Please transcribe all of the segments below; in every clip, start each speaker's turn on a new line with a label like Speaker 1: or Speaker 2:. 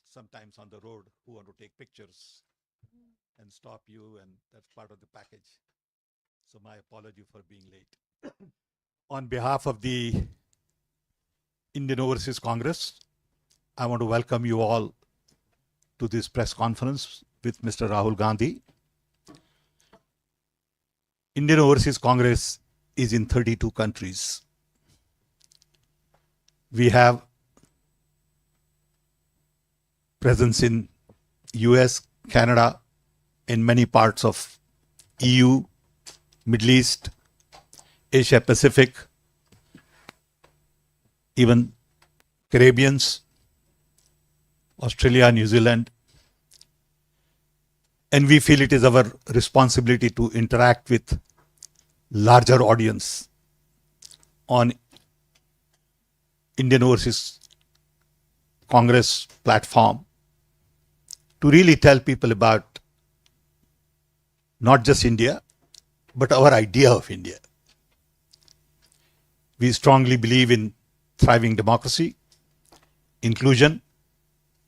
Speaker 1: sometimes on the road who want to take pictures and stop you, and that's part of the package. So my apology for being late. On behalf of the Indian Overseas Congress, I want to welcome you all to this press conference with Mr. Rahul Gandhi. Indian Overseas Congress is in 32 countries. We have presence in US, Canada, in many parts of EU, Middle East, Asia Pacific, even Caribbeans, Australia, New Zealand. And we feel it is our responsibility to interact with larger audience on Indian Overseas Congress platform to really tell people about not just India, but our idea of India. We strongly believe in thriving democracy, inclusion,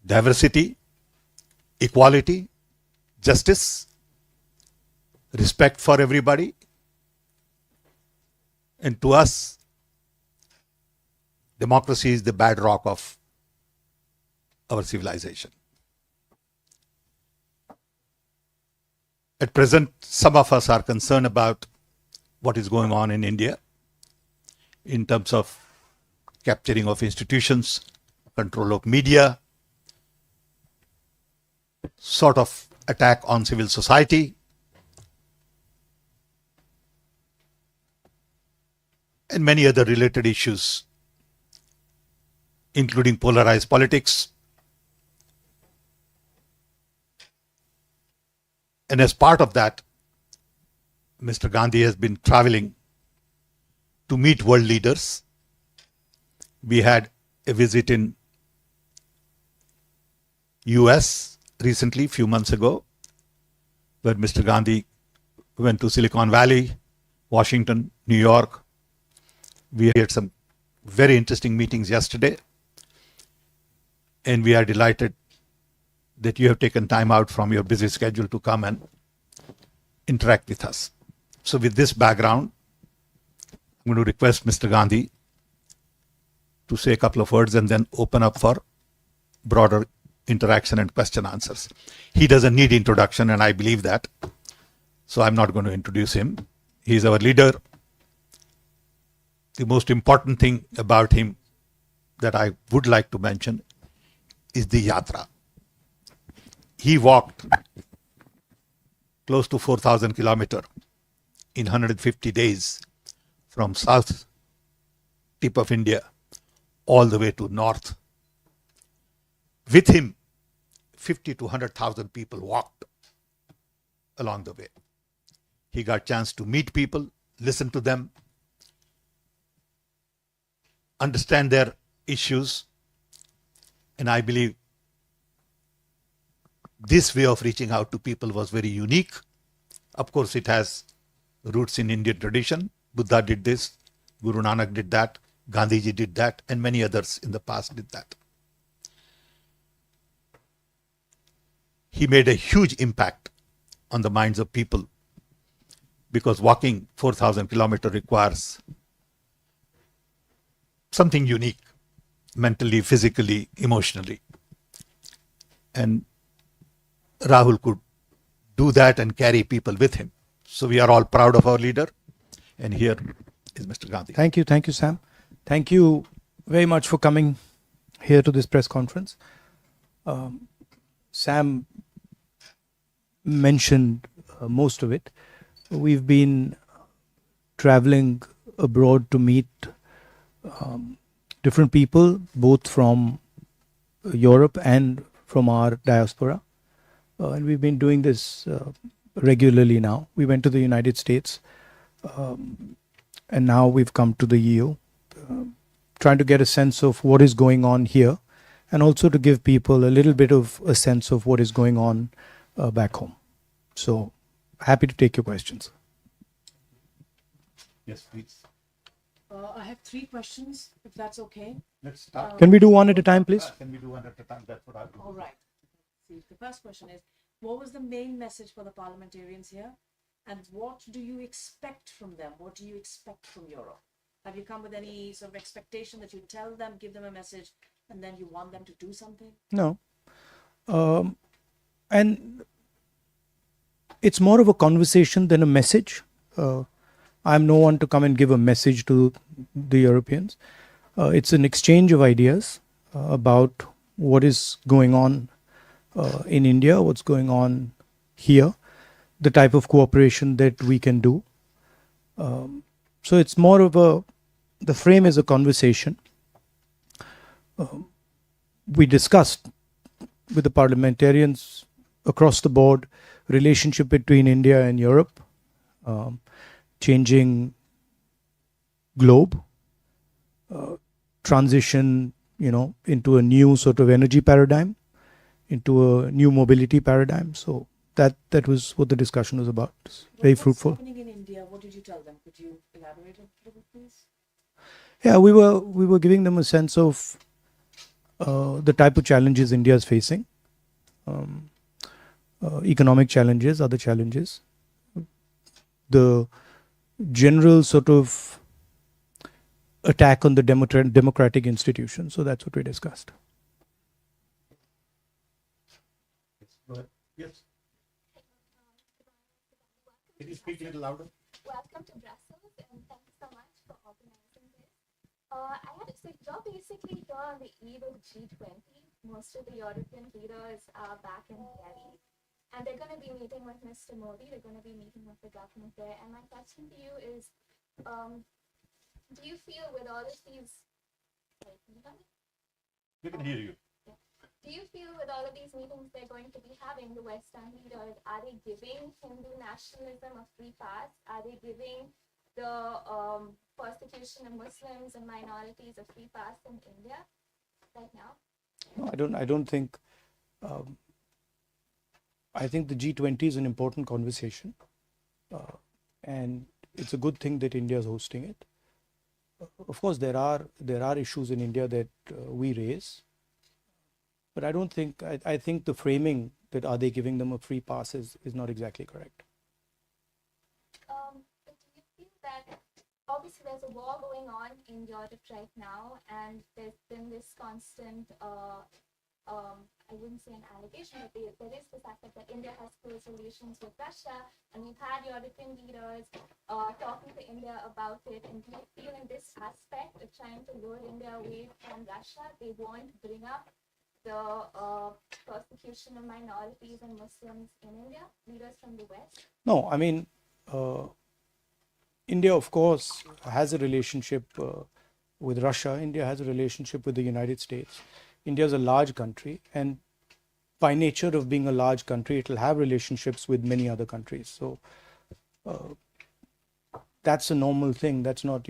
Speaker 1: diversity, equality, justice, respect for everybody. And to us, democracy is the bedrock of our civilization. At present, some of us are concerned about what is going on in India in terms of capturing of institutions, control of media, sort of attack on civil society, and many other related issues, including polarized politics. And as part of that, Mr. Gandhi has been traveling to meet world leaders. We had a visit in US recently, few months ago, where Mr. Gandhi went to Silicon Valley, Washington, New York. We had some very interesting meetings yesterday, and we are delighted that you have taken time out from your busy schedule to come and interact with us. So with this background, I'm going to request Mr. Gandhi to say a couple of words and then open up for broader interaction and question answers. He doesn't need introduction, and I believe that. So I'm not going to introduce him. He's our leader. The most important thing about him that I would like to mention is the yatra. He walked close to 4,000 kilometers in 150 days from south tip of India all the way to north. With him, 50 to 100,000 people walked along the way. He got a chance to meet people, listen to them, understand their issues, and I believe this way of reaching out to people was very unique. Of course, it has roots in Indian tradition. Buddha did this, Guru Nanak did that, Gandhiji did that, and many others in the past did that. He made a huge impact on the minds of people because walking 4,000 kilometers requires something unique, mentally, physically, emotionally. And Rahul could do that and carry people with him. So we are all proud of our leader. And here is Mr. Gandhi.
Speaker 2: Thank you, Sam. Thank you very much for coming here to this press conference. Sam mentioned most of it. We've been traveling abroad to meet different people, both from Europe and from our diaspora. And we've been doing this regularly now. We went to the United States, and now we've come to the EU, trying to get a sense of what is going on here, and also to give people a little bit of a sense of what is going on back home. So, happy to take your questions.
Speaker 1: Yes, please.
Speaker 3: I have 3 questions, if that's okay.
Speaker 1: Let's start.
Speaker 2: Can we do one at a time, please?
Speaker 1: Can we do one at a time? That's what I'll do.
Speaker 3: All right. See, the first question is, what was the main message for the parliamentarians here? And what do you expect from them? What do you expect from Europe? Have you come with any sort of expectation that you tell them, give them a message, and then you want them to do something?
Speaker 2: No. And it's more of a conversation than a message. I'm no one to come and give a message to the Europeans. It's an exchange of ideas about what is going on in India, what's going on here, the type of cooperation that we can do. So it's more of the frame is a conversation. We discussed with the parliamentarians across the board relationship between India and Europe, changing globe, transition, into a new sort of energy paradigm, into a new mobility paradigm. So that was what the discussion was about. It's very fruitful.
Speaker 3: What's happening in India? What did you tell them? Could you elaborate a little, please?
Speaker 2: Yeah, we were giving them a sense of the type of challenges India is facing, economic challenges, other challenges, the general sort of attack on the democratic institutions. So that's what we discussed.
Speaker 1: Yes. Can you speak a little louder?
Speaker 4: Welcome to Brussels, and thank you so much for organizing this. So you're basically here on the eve of G20. Most of the European leaders are back in Delhi, and they're going to be meeting with Mr. Modi. They're going to be meeting with the government there. And my question to you is, do you feel with all of these, sorry, can you hear me?
Speaker 1: We can hear you.
Speaker 4: Do you feel with all of these meetings they're going to be having, the Western leaders, are they giving Hindu nationalism a free pass? Are they giving the persecution of Muslims and minorities a free pass in India right now?
Speaker 2: No, I don't think. I think the G20 is an important conversation, and it's a good thing that India is hosting it. Of course, there are issues in India that we raise. But I don't think, I think the framing that are they giving them a free pass is not exactly correct.
Speaker 4: But do you feel that obviously there's a war going on in Europe right now, and there's been this constant, I wouldn't say an allegation, but there is the fact that India has close relations with Russia, and we've had European leaders talking to India about it. And do you feel in this aspect of trying to lure India away from Russia, they won't bring up the persecution of minorities and Muslims in India, leaders from the West?
Speaker 2: No, I mean, India, of course, has a relationship with Russia. India has a relationship with the United States. India is a large country, and by nature of being a large country, it will have relationships with many other countries. So that's a normal thing. That's not,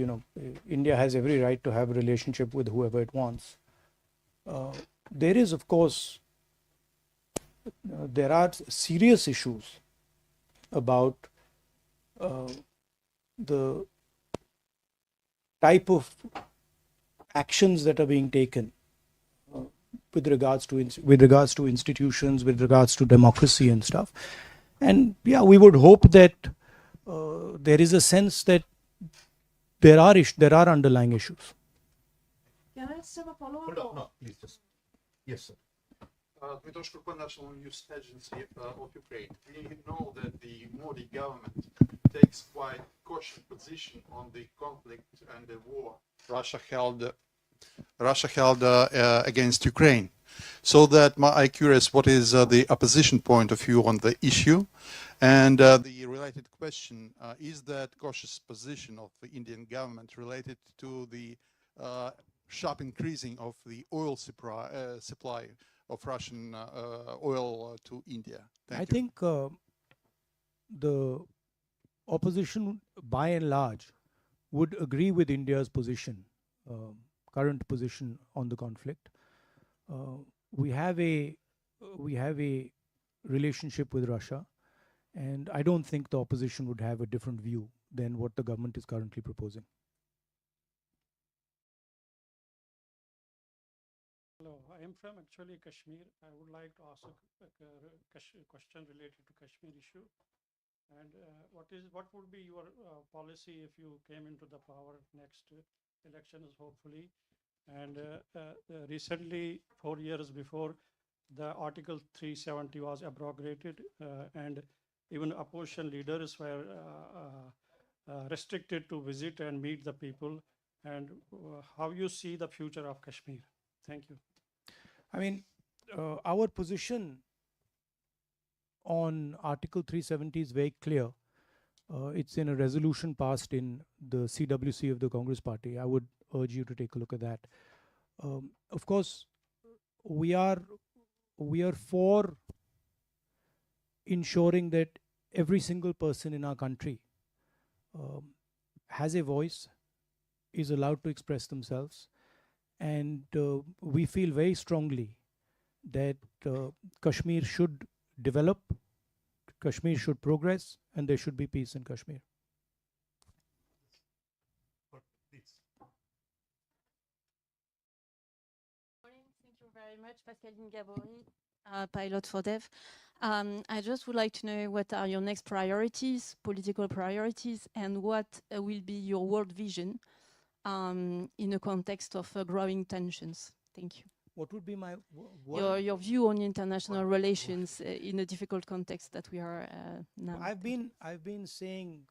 Speaker 2: India has every right to have a relationship with whoever it wants. There is, of course, there are serious issues about the type of actions that are being taken with regards to institutions, with regards to democracy and stuff. And yeah, we would hope that there is a sense that there are underlying issues.
Speaker 3: Can I just have a follow-up?
Speaker 1: Hold on, no, please just. Yes, sir.
Speaker 5: Dmytro Shkurpa, National News Agency of Ukraine. We know that the Modi government takes quite cautious position on the conflict and the war Russia held against Ukraine. So that I'm curious, what is the opposition point of view on the issue? And the related question, is that cautious position of the Indian government related to the sharp increasing of the oil supply of Russian oil to India?
Speaker 2: I think the opposition, by and large, would agree with India's position, current position on the conflict. We have a relationship with Russia, and I don't think the opposition would have a different view than what the government is currently proposing.
Speaker 6: Hello, I am from actually Kashmir. I would like to ask a question related to Kashmir issue. And what would be your policy if you came into the power next elections, hopefully? And recently, 4 years before, the Article 370 was abrogated, and even opposition leaders were restricted to visit and meet the people. And how you see the future of Kashmir? Thank you.
Speaker 2: I mean, our position on Article 370 is very clear. It's in a resolution passed in the CWC of the Congress Party. I would urge you to take a look at that. Of course, we are for ensuring that every single person in our country has a voice, is allowed to express themselves, and we feel very strongly that Kashmir should develop, Kashmir should progress, and there should be peace in Kashmir.
Speaker 7: Morning. Thank you very much, Pascaline Gabory, pilot for Dev. I just would like to know what are your next priorities, political priorities, and what will be your world vision in a context of growing tensions. Thank you.
Speaker 2: What would be my
Speaker 7: Your view on international relations in a difficult context that we are now.
Speaker 2: I've been saying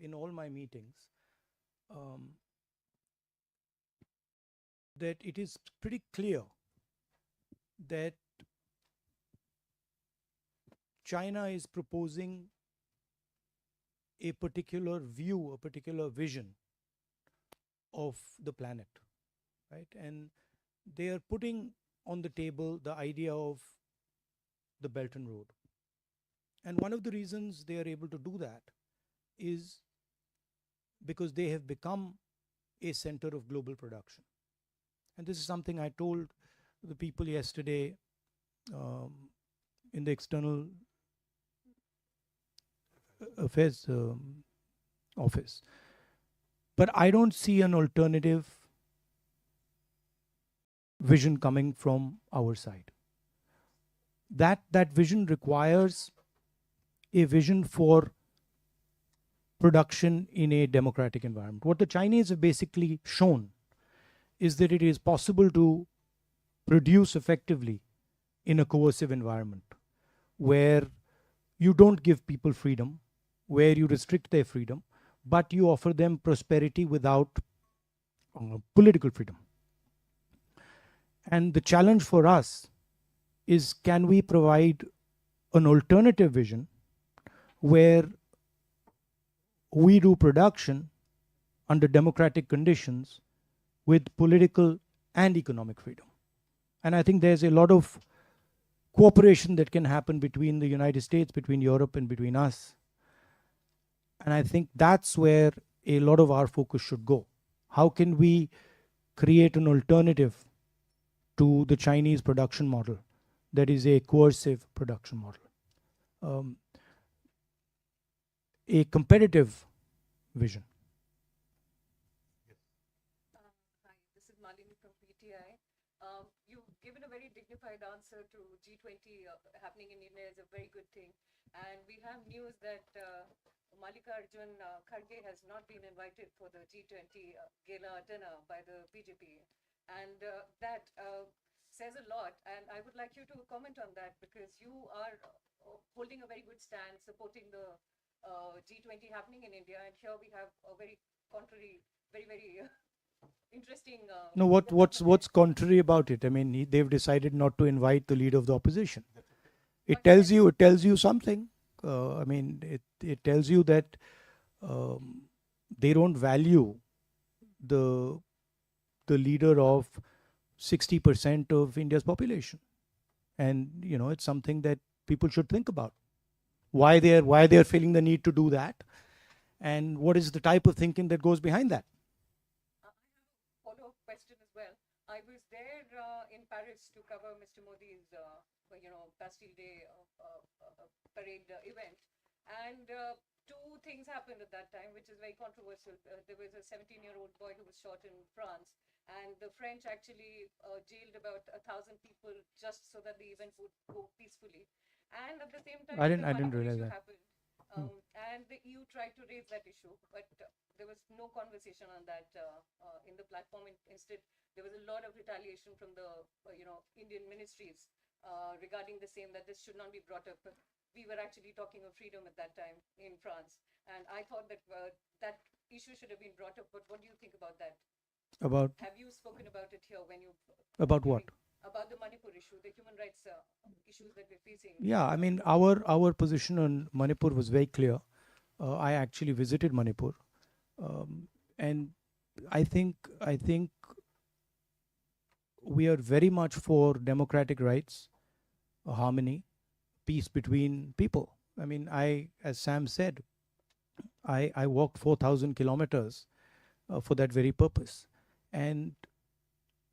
Speaker 2: in all my meetings that it is pretty clear that China is proposing a particular view, a particular vision of the planet, right? And they are putting on the table the idea of the Belt and Road. And one of the reasons they are able to do that is because they have become a center of global production. And this is something I told the people yesterday in the External Affairs office. But I don't see an alternative vision coming from our side. That vision requires a vision for production in a democratic environment. What the Chinese have basically shown is that it is possible to produce effectively in a coercive environment where you don't give people freedom, where you restrict their freedom, but you offer them prosperity without political freedom. And the challenge for us is, can we provide an alternative vision where we do production under democratic conditions with political and economic freedom? And I think there's a lot of cooperation that can happen between the United States, between Europe, and between us. And I think that's where a lot of our focus should go. How can we create an alternative to the Chinese production model that is a coercive production model? A competitive vision.
Speaker 8: Hi, this is Malini from PTI. You've given a very dignified answer to G20 happening in India is a very good thing. And we have news that Mallikarjun Kharge has not been invited for the G20 gala dinner by the BJP. And that says a lot. And I would like you to comment on that, because you are holding a very good stand, supporting the G20 happening in India. And here we have a very contrary, very interesting.
Speaker 2: No, what's contrary about it? I mean, they've decided not to invite the leader of the opposition. It tells you something. I mean, it tells you that they don't value the leader of 60% of India's population, and it's something that people should think about. Why they're feeling the need to do that, and what is the type of thinking that goes behind that?
Speaker 8: I have a follow-up question as well. I was there in Paris to cover Mr. Modi's, Bastille Day parade event, and two things happened at that time, which is very controversial. There was a 17-year-old boy who was shot in France, and the French actually jailed about 1,000 people just so that the event would go peacefully. And at the same time,
Speaker 2: I
Speaker 8: the
Speaker 2: didn't
Speaker 8: Manipur
Speaker 2: realize
Speaker 8: issue
Speaker 2: that.
Speaker 8: happened, and the EU tried to raise that issue, but there was no conversation on that in the platform. Instead, there was a lot of retaliation from the Indian ministries regarding the same, that this should not be brought up. But we were actually talking of freedom at that time in France, and I thought that that issue should have been brought up. But what do you think about that?
Speaker 2: About
Speaker 8: Have you spoken about it here when you
Speaker 2: about what?
Speaker 8: about the Manipur issue, the human rights issues that we're facing?
Speaker 2: Yeah, I mean, our position on Manipur was very clear. I actually visited Manipur, and I think we are very much for democratic rights, harmony, peace between people. I mean, as Sam said, I walked 4,000 kilometers for that very purpose, and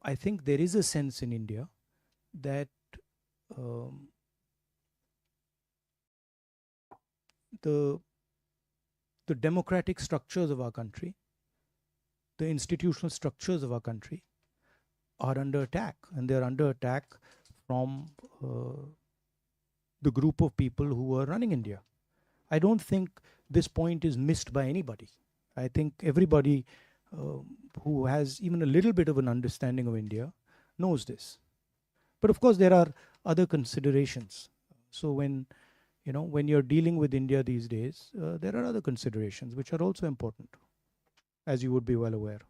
Speaker 2: I think there is a sense in India that the democratic structures of our country, the institutional structures of our country are under attack, and they're under attack from the group of people who are running India. I don't think this point is missed by anybody. I think everybody who has even a little bit of an understanding of India knows this. But of course, there are other considerations. So when you're dealing with India these days, there are other considerations which are also important, as you would be well aware.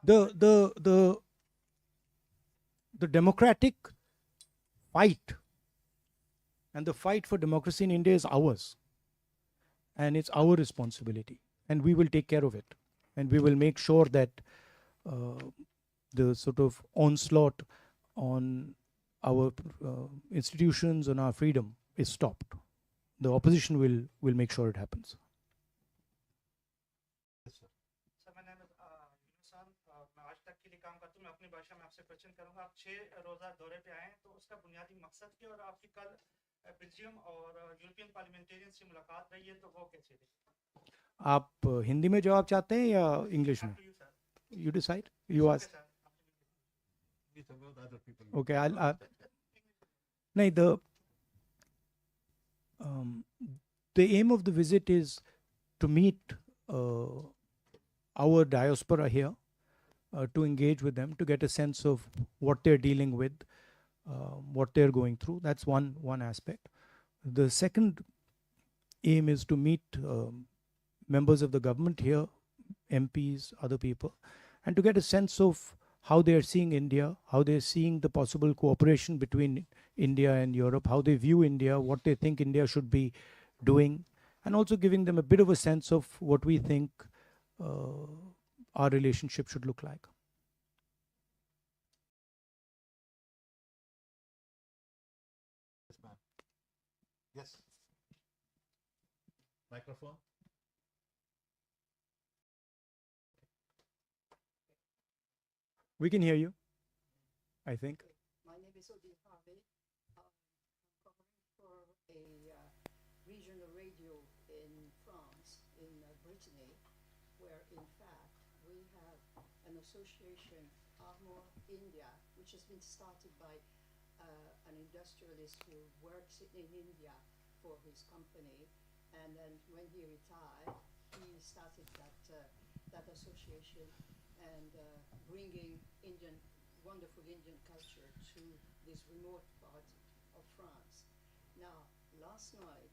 Speaker 2: The democratic fight and the fight for democracy in India is ours, and it's our responsibility, and we will take care of it, and we will make sure that the sort of onslaught on our institutions, on our freedom is stopped. The opposition will make sure it happens.
Speaker 9: Sir मैं यूनुसान मैं आज तक के लिए काम करता हूँ मैं अपनी भाषा में आपसे क्वेश्चन करूँगा आप 6 रोज़ा दौरे पे आए हैं तो उसका बुनियादी मकसद क्या और आपकी कल बेल्जियम और यूरोपियन पार्लियामेंटेरियन से मुलाकात रही है तो वो कैसे रही
Speaker 2: आप हिंदी में जवाब चाहते हैं या इंग्लिश में? You decide. You ask. Okay, the aim of the visit is to meet our diaspora here, to engage with them, to get a sense of what they're dealing with, what they're going through. That's one aspect. The second aim is to meet members of the government here, MPs, other people, and to get a sense of how they are seeing India, how they're seeing the possible cooperation between India and Europe, how they view India, what they think India should be doing, and also giving them a bit of a sense of what we think our relationship should look like.
Speaker 1: Yes, ma'am. Yes. Microphone.
Speaker 2: We can hear you, I think.
Speaker 10: My name is Odile Harvey. I'm covering for a regional radio in France, in Brittany, where in fact we have an association, Armor India, which has been started by an industrialist who works in India for his company. And then when he retired, he started that association and bringing wonderful Indian culture to this remote part of France. Now, last night,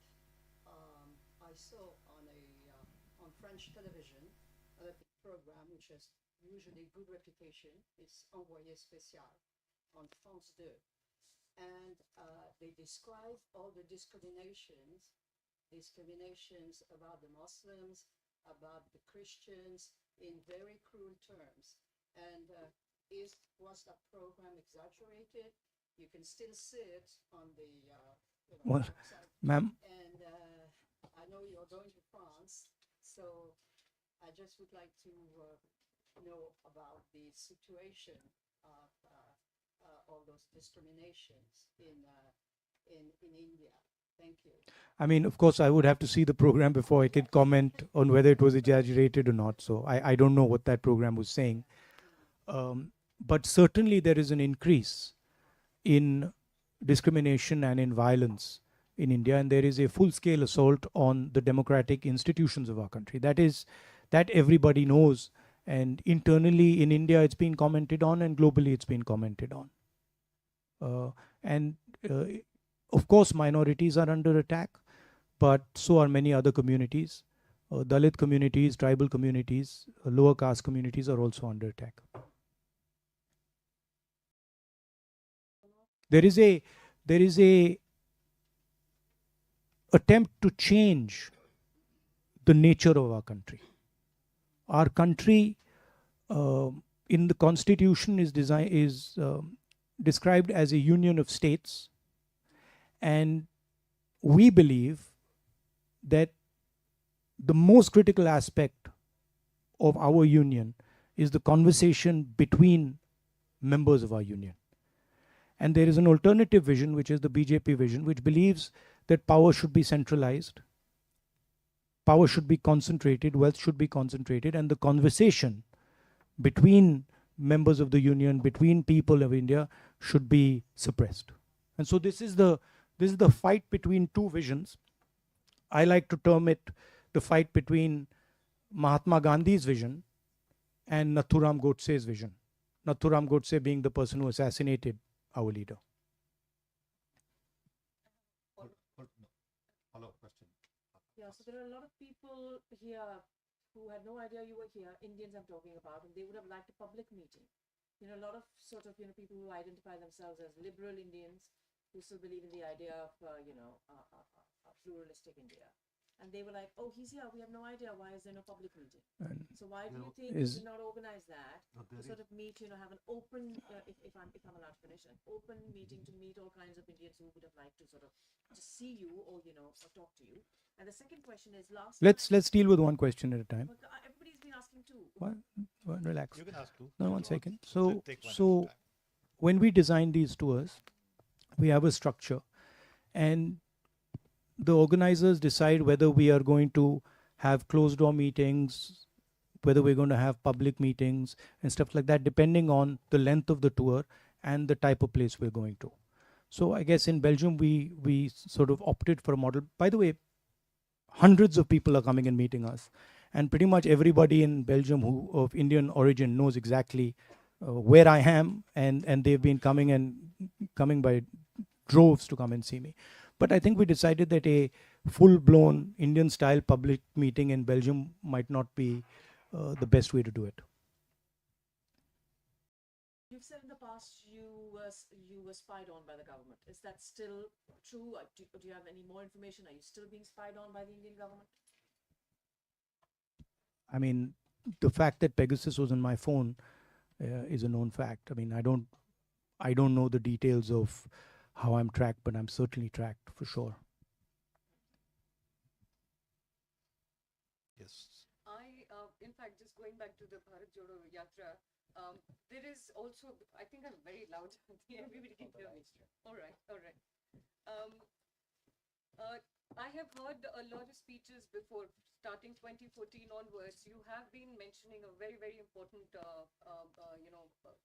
Speaker 10: I saw on French television a program which has usually good reputation. It's Envoyé Spécial on France 2. And they describe all the discriminations about the Muslims, about the Christians, in very cruel terms. And was that program exaggerated? You can still see it on the website.
Speaker 2: Ma'am.
Speaker 10: And I know you're going to France, so I just would like to know about the situation of all those discriminations in India. Thank you.
Speaker 2: I mean, of course, I would have to see the program before I could comment on whether it was exaggerated or not. So I don't know what that program was saying. But certainly there is an increase in discrimination and in violence in India, and there is a full-scale assault on the democratic institutions of our country. That everybody knows, and internally in India it's been commented on, and globally it's been commented on. And of course, minorities are under attack, but so are many other communities. Dalit communities, tribal communities, lower caste communities are also under attack. There is a attempt to change the nature of our country. Our country in the constitution is described as a union of states, and we believe that the most critical aspect of our union is the conversation between members of our union. And there is an alternative vision, which is the BJP vision, which believes that power should be centralized, power should be concentrated, wealth should be concentrated, and the conversation between members of the union, between people of India, should be suppressed. And so this is the fight between two visions. I like to term it the fight between Mahatma Gandhi's vision and Nathu Ram Gosdse's vision. Nathu Ram Gosdse being the person who assassinated our leader.
Speaker 1: Follow-up question.
Speaker 3: Yeah, so there are a lot of people here who had no idea you were here, Indians I'm talking about, and they would have liked a public meeting. You know, a lot of sort of, people who identify themselves as liberal Indians who still believe in the idea of, a pluralistic India. And they were like, oh, he's here, we have no idea, why is there no public meeting?
Speaker 2: And
Speaker 3: So why do you think
Speaker 2: is-
Speaker 3: you did not organize that to sort of meet, have an open, if I'm allowed to finish, an open meeting to meet all kinds of Indians who would have liked to sort of just see you or, or talk to you. And the second question is
Speaker 2: Let's deal with one question at a time.
Speaker 3: But everybody's been asking two.
Speaker 2: Well, relax.
Speaker 1: You can ask two.
Speaker 2: No, one second. So
Speaker 1: Take one at a
Speaker 2: so
Speaker 1: time.
Speaker 2: when we design these tours, we have a structure, and the organizers decide whether we are going to have closed door meetings, whether we're going to have public meetings and stuff like that, depending on the length of the tour and the type of place we're going to. So I guess in Belgium, we sort of opted for a model. By the way, hundreds of people are coming and meeting us, and pretty much everybody in Belgium who of Indian origin knows exactly where I am, and they've been coming by droves to come and see me. But I think we decided that a full-blown Indian-style public meeting in Belgium might not be the best way to do it.
Speaker 3: You've said in the past you were spied on by the government. Is that still true? Do you have any more information? Are you still being spied on by the Indian government?
Speaker 2: I mean, the fact that Pegasus was on my phone is a known fact. I mean, I don't know the details of how I'm tracked, but I'm certainly tracked for sure.
Speaker 1: Yes.
Speaker 8: In fact, just going back to the Bharat Jodo Yatra, there is also, I think I'm very loud. Everybody can hear me. All right. I have heard a lot of speeches before, starting 2014 onwards. You have been mentioning a very, very important,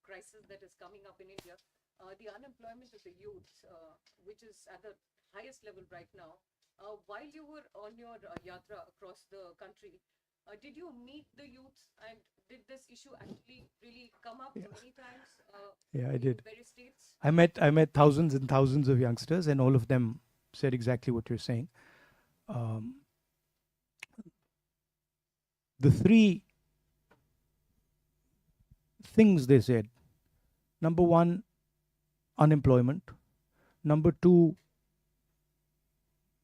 Speaker 8: crisis that is coming up in India. The unemployment of the youth, which is at the highest level right now. While you were on your yatra across the country, did you meet the youth, and did this issue actually really come up many times?
Speaker 2: Yeah, I
Speaker 8: in
Speaker 2: did.
Speaker 8: Various states?
Speaker 2: I met thousands and thousands of youngsters, and all of them said exactly what you're saying. The three things they said: number one, unemployment; number two,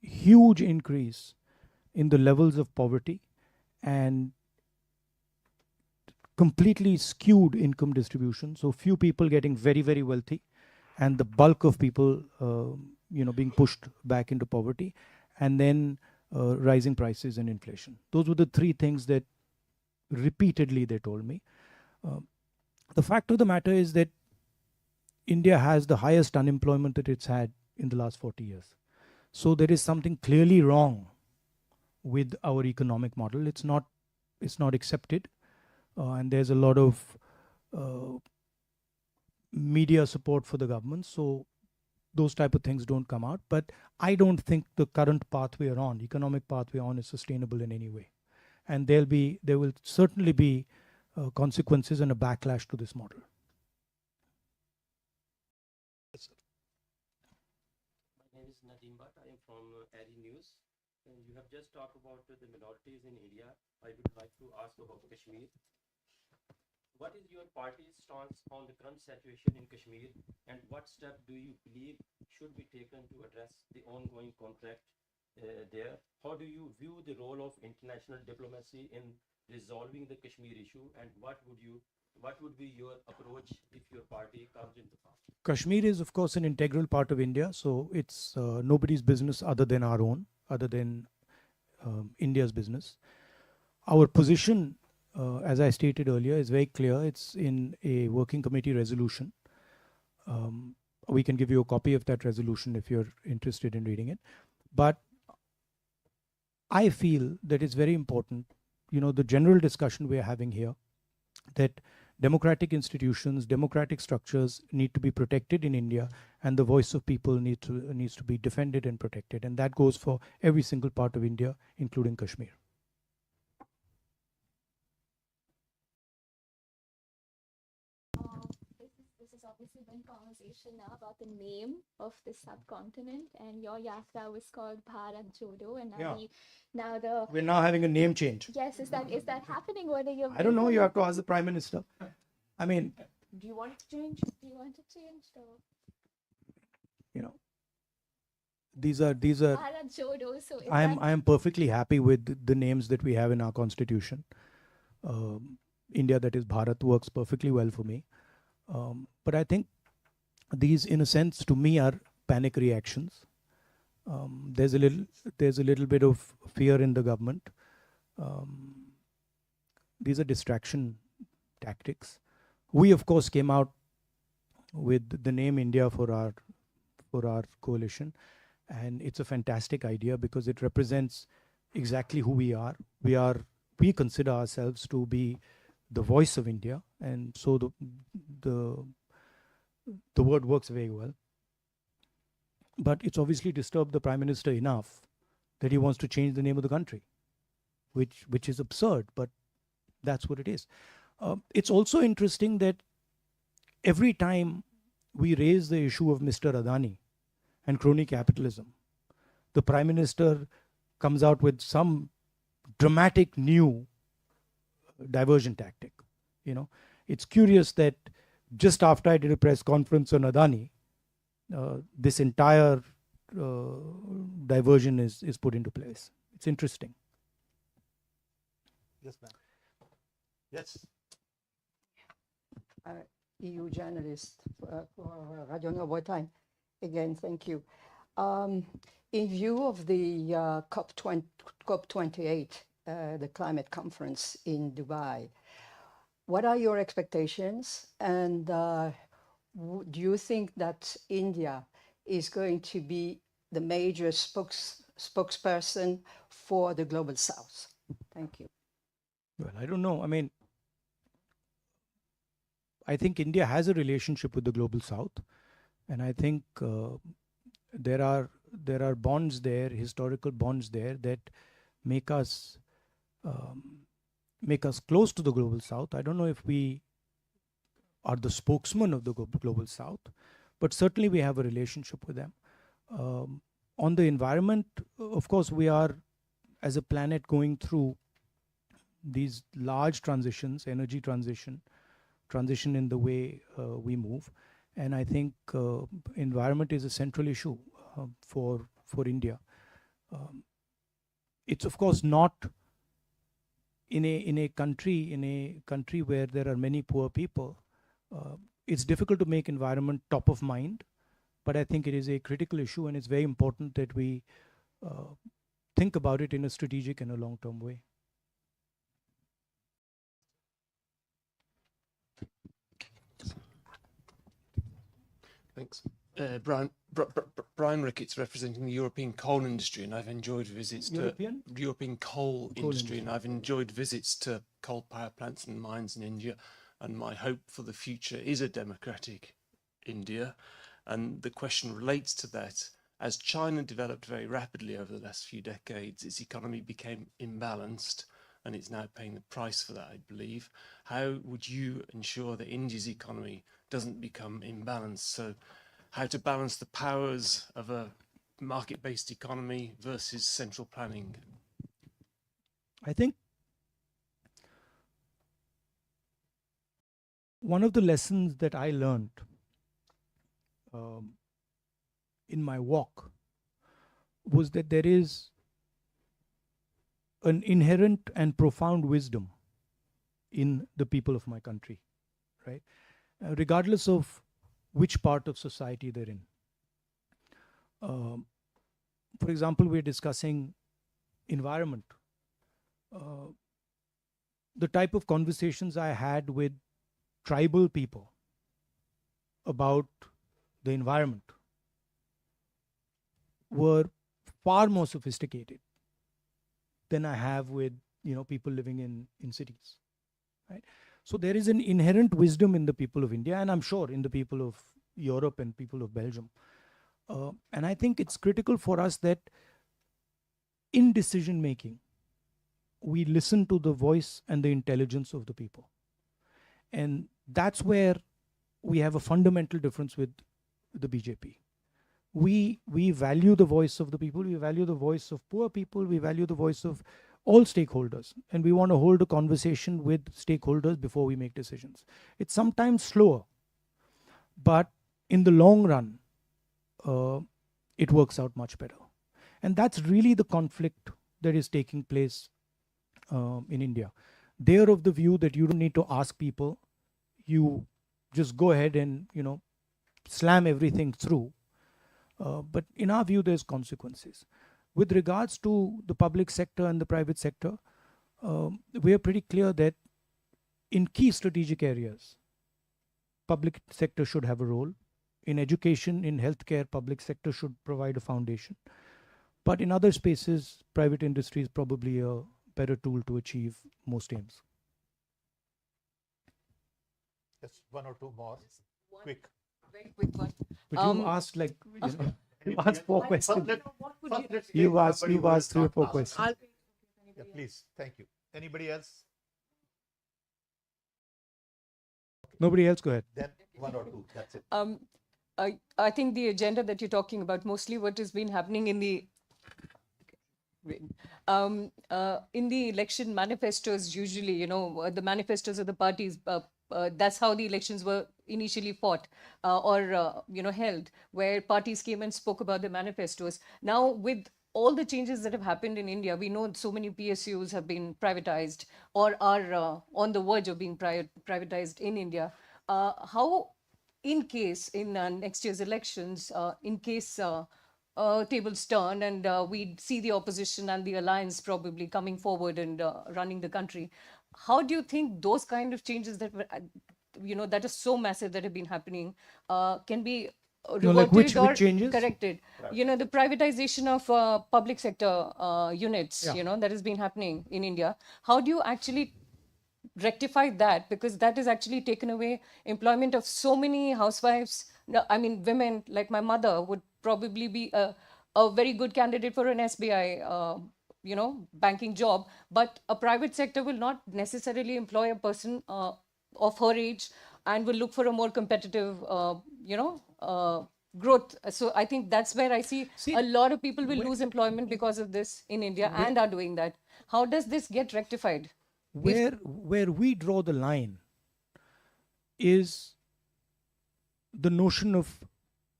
Speaker 2: huge increase in the levels of poverty, and completely skewed income distribution. So few people getting very, very wealthy, and the bulk of people, being pushed back into poverty, and then rising prices and inflation. Those were the three things that repeatedly they told me. The fact of the matter is that India has the highest unemployment that it's had in the last 40 years. So there is something clearly wrong with our economic model. It's not accepted, and there's a lot of media support for the government. So those type of things don't come out. But I don't think the current path we are on, economic path we are on, is sustainable in any way. And there will certainly be consequences and a backlash to this model.
Speaker 11: My name is Nadeem Bhatt. I am from ARI News. You have just talked about the minorities in India. I would like to ask about Kashmir. What is your party's stance on the current situation in Kashmir, and what step do you believe should be taken to address the ongoing conflict there? How do you view the role of international diplomacy in resolving the Kashmir issue, and what would be your approach if your party comes into power?
Speaker 2: Kashmir is, of course, an integral part of India, so it's nobody's business other than our own, other than India's business. Our position, as I stated earlier, is very clear. It's in a working committee resolution. We can give you a copy of that resolution if you're interested in reading it. But I feel that it's very important, the general discussion we're having here, that democratic institutions, democratic structures need to be protected in India, and the voice of people needs to be defended and protected. And that goes for every single part of India, including Kashmir.
Speaker 4: This is obviously been conversation now about the name of the subcontinent, and your yatra was called Bharat Jodo, and now
Speaker 2: We're now having a name change.
Speaker 4: yes, is that happening? What are your?
Speaker 2: I don't know. You have to ask the Prime Minister. I mean,
Speaker 4: Do you want to change? Do you want to change? Or?
Speaker 2: these are.
Speaker 4: Bharat Jodo. So
Speaker 2: I am perfectly happy with the names that we have in our constitution. India, that is Bharat, works perfectly well for me. But I think these, in a sense, to me, are panic reactions. There's a little bit of fear in the government. These are distraction tactics. We, of course, came out with the name India for our coalition, and it's a fantastic idea because it represents exactly who we are. We consider ourselves to be the voice of India, and so the word works very well. But it's obviously disturbed the Prime Minister enough that he wants to change the name of the country, which is absurd, but that's what it is. It's also interesting that every time we raise the issue of Mr. Adani and crony capitalism, the Prime Minister comes out with some dramatic new diversion tactic. It's curious that just after I did a press conference on Adani, this entire diversion is put into place. It's interesting.
Speaker 1: Yes, ma'am. Yes.
Speaker 10: EU journalist for Radio Novo Time. Again, thank you. In view of the COP28, the climate conference in Dubai, what are your expectations? And do you think that India is going to be the major spokesperson for the Global South? Thank you.
Speaker 2: Well, I don't know. I mean, I think India has a relationship with the Global South, and I think there are bonds there, historical bonds there, that make us close to the Global South. I don't know if we are the spokesman of the Global South, but certainly we have a relationship with them. On the environment, of course, we are, as a planet, going through these large transitions, energy transition in the way we move. And I think environment is a central issue for India. It's, of course, not in a country where there are many poor people. It's difficult to make environment top of mind, but I think it is a critical issue, and it's very important that we think about it in a strategic and a long-term way.
Speaker 12: Thanks. Brian, Brian Ricketts, representing the European coal industry, and I've enjoyed visits
Speaker 2: European?
Speaker 12: to European coal industry, and
Speaker 2: industry.
Speaker 12: I've enjoyed visits to coal power plants and mines in India. And my hope for the future is a democratic India. And the question relates to that. As China developed very rapidly over the last few decades, its economy became imbalanced, and it's now paying the price for that, I believe. How would you ensure that India's economy doesn't become imbalanced? So how to balance the powers of a market-based economy versus central planning?
Speaker 2: I think one of the lessons that I learned in my walk was that there is an inherent and profound wisdom in the people of my country, right? Regardless of which part of society they're in. For example, we're discussing environment. The type of conversations I had with tribal people about the environment were far more sophisticated than I have with people living in cities, right? So there is an inherent wisdom in the people of India, and I'm sure in the people of Europe and people of Belgium. And I think it's critical for us that in decision making, we listen to the voice and the intelligence of the people. And that's where we have a fundamental difference with the BJP. We value the voice of the people, we value the voice of poor people, we value the voice of all stakeholders, and we want to hold a conversation with stakeholders before we make decisions. It's sometimes slower, but in the long run, it works out much better. And that's really the conflict that is taking place in India. They're of the view that you don't need to ask people, you just go ahead and slam everything through. But in our view, there's consequences. With regards to the public sector and the private sector, we are pretty clear that in key strategic areas, public sector should have a role. In education, in healthcare, public sector should provide a foundation. But in other spaces, private industry is probably a better tool to achieve most aims.
Speaker 1: Just one or two more.
Speaker 8: One
Speaker 1: Quick.
Speaker 8: very quick one.
Speaker 2: But you asked you asked 4 questions.
Speaker 8: What would you?
Speaker 2: You've asked 3 or 4 questions.
Speaker 8: I'll
Speaker 1: Yeah, please. Thank you. Anybody else?
Speaker 2: Nobody else, go ahead.
Speaker 1: Then one or two. That's it.
Speaker 8: I think the agenda that you're talking about, mostly what has been happening in the election manifestos, usually, the manifestos of the parties, that's how the elections were initially fought or held, where parties came and spoke about the manifestos. Now, with all the changes that have happened in India, we know so many PSUs have been privatized or are on the verge of being privatized in India. How, in case in next year's elections, in case tables turn and we see the opposition and the alliance probably coming forward and running the country, how do you think those kind of changes that were, that is so massive that have been happening can be reverted
Speaker 2: which
Speaker 8: or
Speaker 2: changes?
Speaker 8: corrected? The privatization of public sector units,
Speaker 2: Yeah.
Speaker 8: that has been happening in India. How do you actually rectify that? Because that has actually taken away employment of so many housewives. No, I mean, women like my mother would probably be a very good candidate for an SBI, banking job. But a private sector will not necessarily employ a person of her age and will look for a more competitive, growth. So I think that's where I see a lot of people will lose employment because of this in India and are doing that. How does this get rectified?
Speaker 2: Where we draw the line is the notion of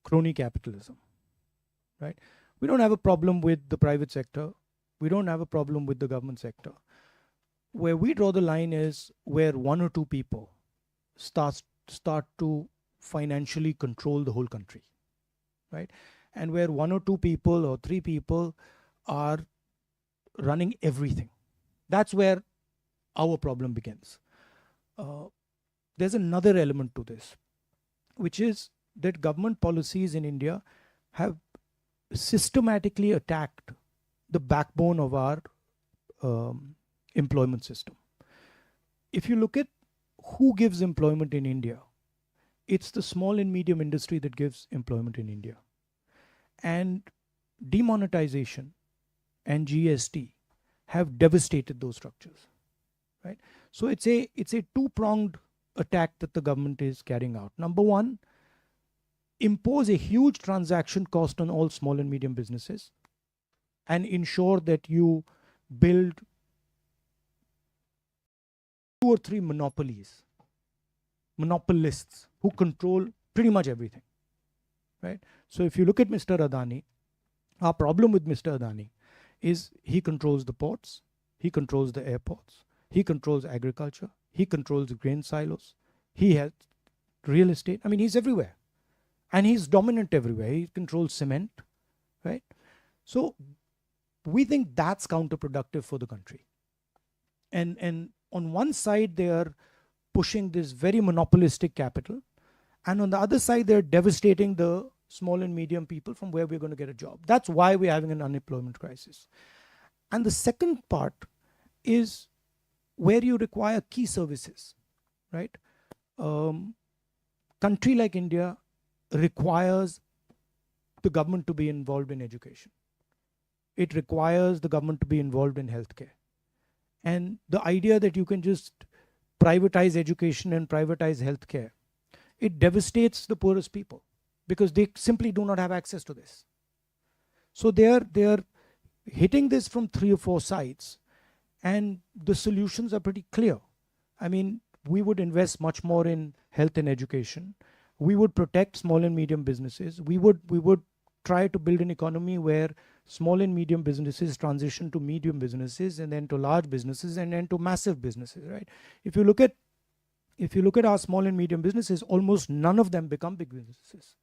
Speaker 2: crony capitalism, right? We don't have a problem with the private sector. We don't have a problem with the government sector. Where we draw the line is where 1 or 2 people start to financially control the whole country, right? And where 1 or 2 people or 3 people are running everything. That's where our problem begins. There's another element to this, which is that government policies in India have systematically attacked the backbone of our employment system. If you look at who gives employment in India, it's the small and medium industry that gives employment in India. And demonetization and GST have devastated those structures, right? So it's a two-pronged attack that the government is carrying out. Number one, impose a huge transaction cost on all small and medium businesses and ensure that you build 2 or 3 monopolists who control pretty much everything, right? So if you look at Mr. Adani, our problem with Mr. Adani is he controls the ports, he controls the airports, he controls agriculture, he controls the grain silos, he has real estate. I mean, he's everywhere. And he's dominant everywhere. He controls cement, right? So we think that's counterproductive for the country. And on one side, they are pushing this very monopolistic capital. And on the other side, they're devastating the small and medium people from where we're going to get a job. That's why we're having an unemployment crisis. And the second part is where you require key services, right? Country like India requires the government to be involved in education. It requires the government to be involved in healthcare. And the idea that you can just privatize education and privatize healthcare, it devastates the poorest people because they simply do not have access to this. So they are hitting this from 3 or 4 sides, and the solutions are pretty clear. I mean, we would invest much more in health and education. We would protect small and medium businesses. We would try to build an economy where small and medium businesses transition to medium businesses and then to large businesses and then to massive businesses, right? If you look at our small and medium businesses, almost none of them become big businesses,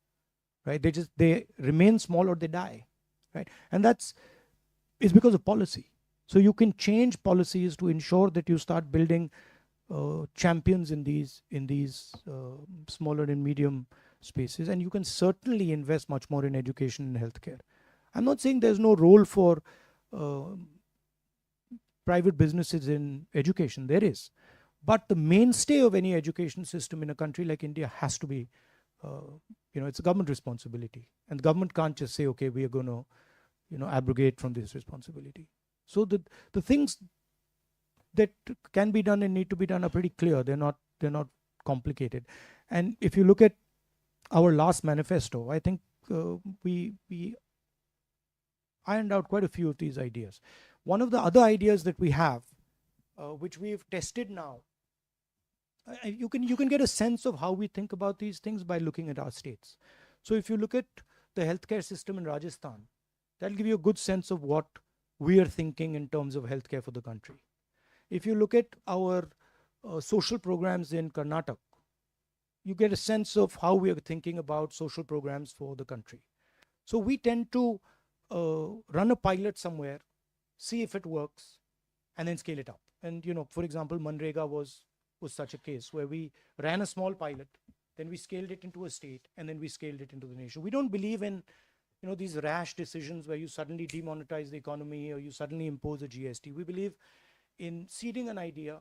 Speaker 2: right? They remain small or they die, right? And it's because of policy. So you can change policies to ensure that you start building champions in these smaller and medium spaces, and you can certainly invest much more in education and healthcare. I'm not saying there's no role for private businesses in education. There is, but the mainstay of any education system in a country like India has to be, it's a government responsibility, and the government can't just say, okay, we are going to, abrogate from this responsibility. So the things that can be done and need to be done are pretty clear. They're not complicated. And if you look at our last manifesto, I think we ironed out quite a few of these ideas. One of the other ideas that we have, which we've tested now, you can get a sense of how we think about these things by looking at our states. So if you look at the healthcare system in Rajasthan, that'll give you a good sense of what we are thinking in terms of healthcare for the country. If you look at our social programs in Karnataka, you get a sense of how we are thinking about social programs for the country. So we tend to run a pilot somewhere, see if it works, and then scale it up. And for example, Manrega was such a case where we ran a small pilot, then we scaled it into a state, and then we scaled it into the nation. We don't believe in these rash decisions where you suddenly demonetize the economy or you suddenly impose a GST. We believe in seeding an idea,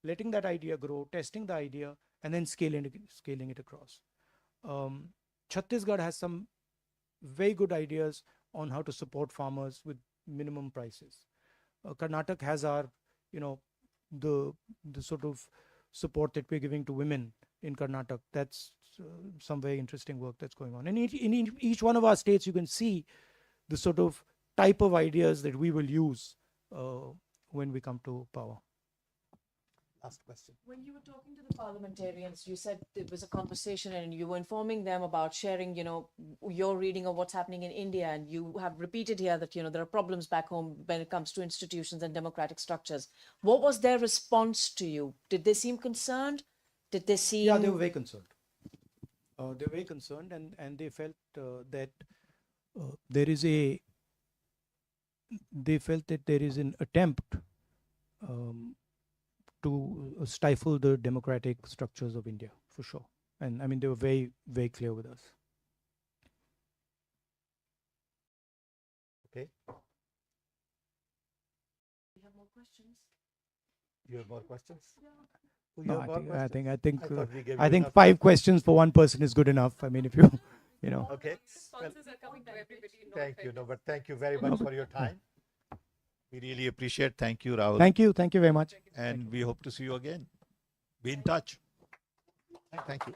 Speaker 2: letting that idea grow, testing the idea, and then scaling it across. Chhattisgarh has some very good ideas on how to support farmers with minimum prices. Karnataka has our, the sort of support that we're giving to women in Karnataka. That's some very interesting work that's going on. And in each one of our states, you can see the sort of type of ideas that we will use when we come to power.
Speaker 1: Last question.
Speaker 3: When you were talking to the parliamentarians, you said there was a conversation and you were informing them about sharing, your reading of what's happening in India. And you have repeated here that, there are problems back home when it comes to institutions and democratic structures. What was their response to you? Did they seem concerned? Did they seem...
Speaker 2: Yeah, they were very concerned. They were very concerned, and they felt that they felt that there is an attempt to stifle the democratic structures of India, for sure. And I mean, they were very, very clear with us.
Speaker 1: Okay.
Speaker 3: We have more questions.
Speaker 1: You have more questions? You
Speaker 2: No,
Speaker 1: have more
Speaker 2: I
Speaker 1: questions?
Speaker 2: think
Speaker 1: thought we gave
Speaker 2: I
Speaker 1: you
Speaker 2: think
Speaker 1: enough
Speaker 2: 5 questions for one person is good enough. I mean, if you, you know.
Speaker 1: Okay.
Speaker 8: Responses are coming to everybody.
Speaker 1: Thank you. No, but thank you very much for your time. We really appreciate. Thank you, Rahul.
Speaker 2: Thank you very much.
Speaker 1: And we hope to see you again. Be in touch. Thank you.